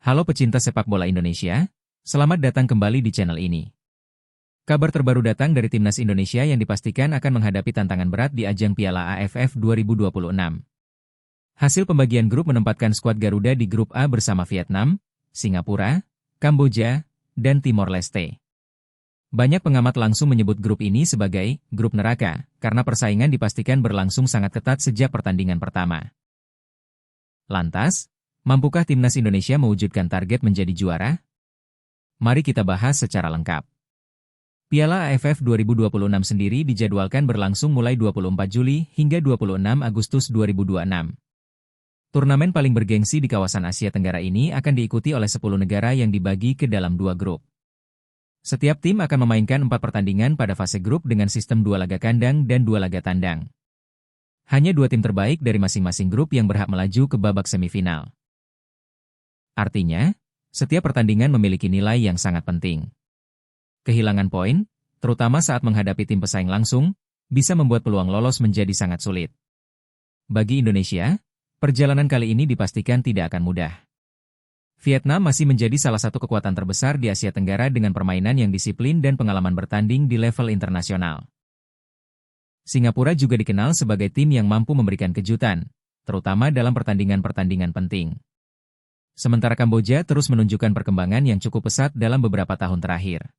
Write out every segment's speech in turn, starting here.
Halo pecinta sepak bola Indonesia, selamat datang kembali di channel ini. Kabar terbaru datang dari timnas Indonesia yang dipastikan akan menghadapi tantangan berat di ajang Piala AFF 2026. Hasil pembagian grup menempatkan skuad Garuda di grup A bersama Vietnam, Singapura, Kamboja, dan Timor Leste. Banyak pengamat langsung menyebut grup ini sebagai grup neraka, karena persaingan dipastikan berlangsung sangat ketat sejak pertandingan pertama. Lantas, mampukah timnas Indonesia mewujudkan target menjadi juara? Mari kita bahas secara lengkap. Piala AFF 2026 sendiri dijadwalkan berlangsung mulai 24 Juli hingga 26 Agustus 2026. Turnamen paling bergengsi di kawasan Asia Tenggara ini akan diikuti oleh 10 negara yang dibagi ke dalam 2 grup. Setiap tim akan memainkan 4 pertandingan pada fase grup dengan sistem 2 laga kandang dan 2 laga tandang. Hanya 2 tim terbaik dari masing-masing grup yang berhak melaju ke babak semifinal. Artinya, setiap pertandingan memiliki nilai yang sangat penting. Kehilangan poin, terutama saat menghadapi tim pesaing langsung, bisa membuat peluang lolos menjadi sangat sulit. Bagi Indonesia, perjalanan kali ini dipastikan tidak akan mudah. Vietnam masih menjadi salah satu kekuatan terbesar di Asia Tenggara dengan permainan yang disiplin dan pengalaman bertanding di level internasional. Singapura juga dikenal sebagai tim yang mampu memberikan kejutan, terutama dalam pertandingan-pertandingan penting. Sementara Kamboja terus menunjukkan perkembangan yang cukup pesat dalam beberapa tahun terakhir.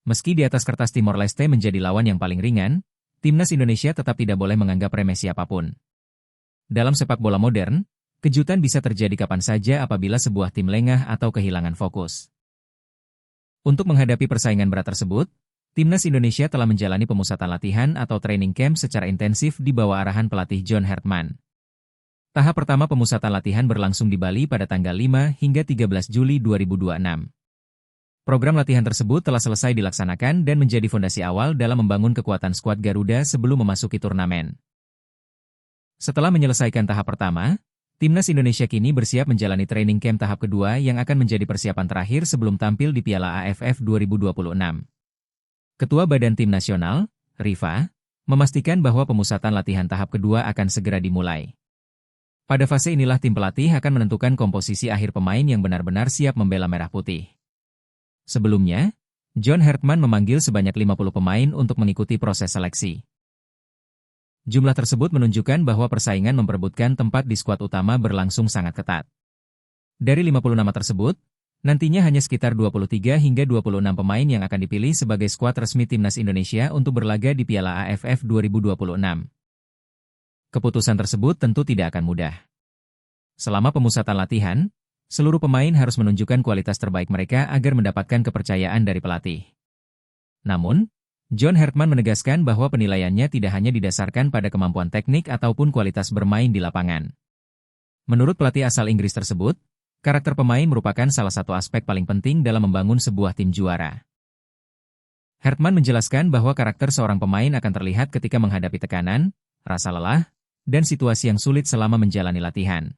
Meski di atas kertas Timor Leste menjadi lawan yang paling ringan, timnas Indonesia tetap tidak boleh menganggap remeh siapapun. Dalam sepak bola modern, kejutan bisa terjadi kapan saja apabila sebuah tim lengah atau kehilangan fokus. Untuk menghadapi persaingan berat tersebut, timnas Indonesia telah menjalani pemusatan latihan atau training camp secara intensif di bawah arahan pelatih John Hartman. Tahap pertama pemusatan latihan berlangsung di Bali pada tanggal 5 hingga 13 Juli 2026. Program latihan tersebut telah selesai dilaksanakan dan menjadi fondasi awal dalam membangun kekuatan skuad Garuda sebelum memasuki turnamen. Setelah menyelesaikan tahap pertama, timnas Indonesia kini bersiap menjalani training camp tahap kedua yang akan menjadi persiapan terakhir sebelum tampil di Piala AFF 2026. Ketua Badan Tim Nasional, Rifa, memastikan bahwa pemusatan latihan tahap kedua akan segera dimulai. Pada fase inilah tim pelatih akan menentukan komposisi akhir pemain yang benar-benar siap membela merah putih. Sebelumnya, John Hartman memanggil sebanyak 50 pemain untuk mengikuti proses seleksi. Jumlah tersebut menunjukkan bahwa persaingan memperebutkan tempat di skuad utama berlangsung sangat ketat. Dari 50 nama tersebut, nantinya hanya sekitar 23 hingga 26 pemain yang akan dipilih sebagai skuad resmi timnas Indonesia untuk berlaga di Piala AFF 2026. Keputusan tersebut tentu tidak akan mudah. Selama pemusatan latihan, seluruh pemain harus menunjukkan kualitas terbaik mereka agar mendapatkan kepercayaan dari pelatih. Namun, John Hartman menegaskan bahwa penilaiannya tidak hanya didasarkan pada kemampuan teknik ataupun kualitas bermain di lapangan. Menurut pelatih asal Inggris tersebut, karakter pemain merupakan salah satu aspek paling penting dalam membangun sebuah tim juara. Hartman menjelaskan bahwa karakter seorang pemain akan terlihat ketika menghadapi tekanan, rasa lelah, dan situasi yang sulit selama menjalani latihan.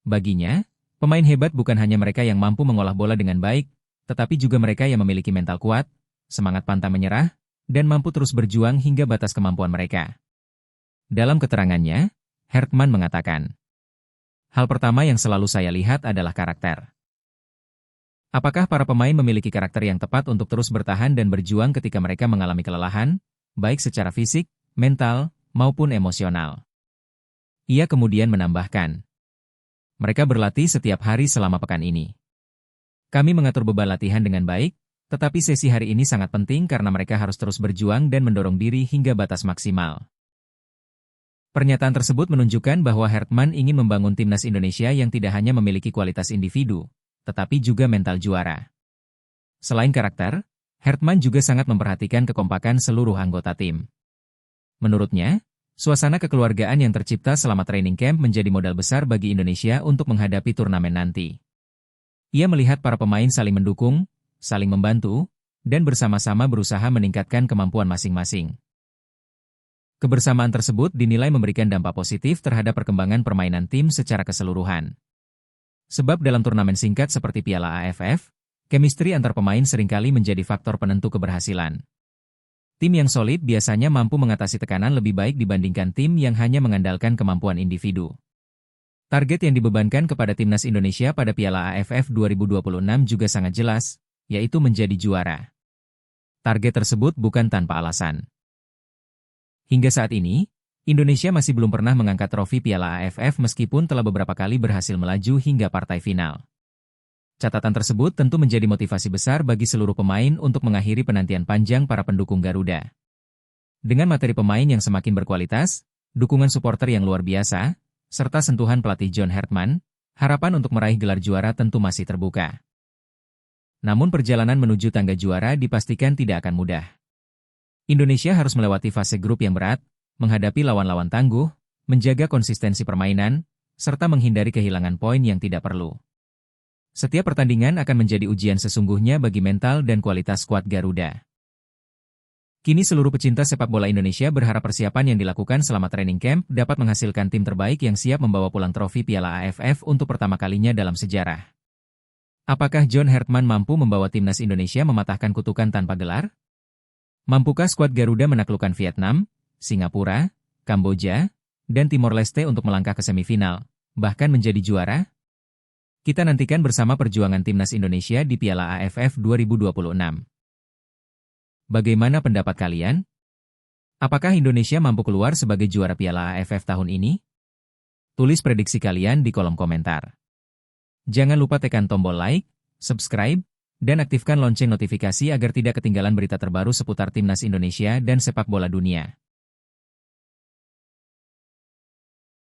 Baginya, pemain hebat bukan hanya mereka yang mampu mengolah bola dengan baik, tetapi juga mereka yang memiliki mental kuat, semangat pantang menyerah, dan mampu terus berjuang hingga batas kemampuan mereka. Dalam keterangannya, Hartman mengatakan, "Hal pertama yang selalu saya lihat adalah karakter. Apakah para pemain memiliki karakter yang tepat untuk terus bertahan dan berjuang ketika mereka mengalami kelelahan, baik secara fisik, mental, maupun emosional?" Ia kemudian menambahkan, "Mereka berlatih setiap hari selama pekan ini. Kami mengatur beban latihan dengan baik, tetapi sesi hari ini sangat penting karena mereka harus terus berjuang dan mendorong diri hingga batas maksimal." Pernyataan tersebut menunjukkan bahwa Hartman ingin membangun timnas Indonesia yang tidak hanya memiliki kualitas individu, tetapi juga mental juara. Selain karakter, Hartman juga sangat memperhatikan kekompakan seluruh anggota tim. Menurutnya, suasana kekeluargaan yang tercipta selama training camp menjadi modal besar bagi Indonesia untuk menghadapi turnamen nanti. Ia melihat para pemain saling mendukung, saling membantu, dan bersama-sama berusaha meningkatkan kemampuan masing-masing. Kebersamaan tersebut dinilai memberikan dampak positif terhadap perkembangan permainan tim secara keseluruhan. Sebab dalam turnamen singkat seperti Piala AFF, chemistry antar pemain seringkali menjadi faktor penentu keberhasilan. Tim yang solid biasanya mampu mengatasi tekanan lebih baik dibandingkan tim yang hanya mengandalkan kemampuan individu. Target yang dibebankan kepada timnas Indonesia pada Piala AFF 2026 juga sangat jelas, yaitu menjadi juara. Target tersebut bukan tanpa alasan. Hingga saat ini, Indonesia masih belum pernah mengangkat trofi Piala AFF meskipun telah beberapa kali berhasil melaju hingga partai final. Catatan tersebut tentu menjadi motivasi besar bagi seluruh pemain untuk mengakhiri penantian panjang para pendukung Garuda. Dengan materi pemain yang semakin berkualitas, dukungan supporter yang luar biasa, serta sentuhan pelatih John Hartman, harapan untuk meraih gelar juara tentu masih terbuka. Namun perjalanan menuju tangga juara dipastikan tidak akan mudah. Indonesia harus melewati fase grup yang berat, menghadapi lawan-lawan tangguh, menjaga konsistensi permainan, serta menghindari kehilangan poin yang tidak perlu. Setiap pertandingan akan menjadi ujian sesungguhnya bagi mental dan kualitas skuad Garuda. Kini seluruh pecinta sepak bola Indonesia berharap persiapan yang dilakukan selama training camp dapat menghasilkan tim terbaik yang siap membawa pulang trofi Piala AFF untuk pertama kalinya dalam sejarah. Apakah John Hartman mampu membawa timnas Indonesia mematahkan kutukan tanpa gelar? Mampukah skuad Garuda menaklukkan Vietnam, Singapura, Kamboja, dan Timor Leste untuk melangkah ke semifinal, bahkan menjadi juara? Kita nantikan bersama perjuangan timnas Indonesia di Piala AFF 2026. Bagaimana pendapat kalian? Apakah Indonesia mampu keluar sebagai juara Piala AFF tahun ini? Tulis prediksi kalian di kolom komentar. Jangan lupa tekan tombol like, subscribe, dan aktifkan lonceng notifikasi agar tidak ketinggalan berita terbaru seputar timnas Indonesia dan sepak bola dunia.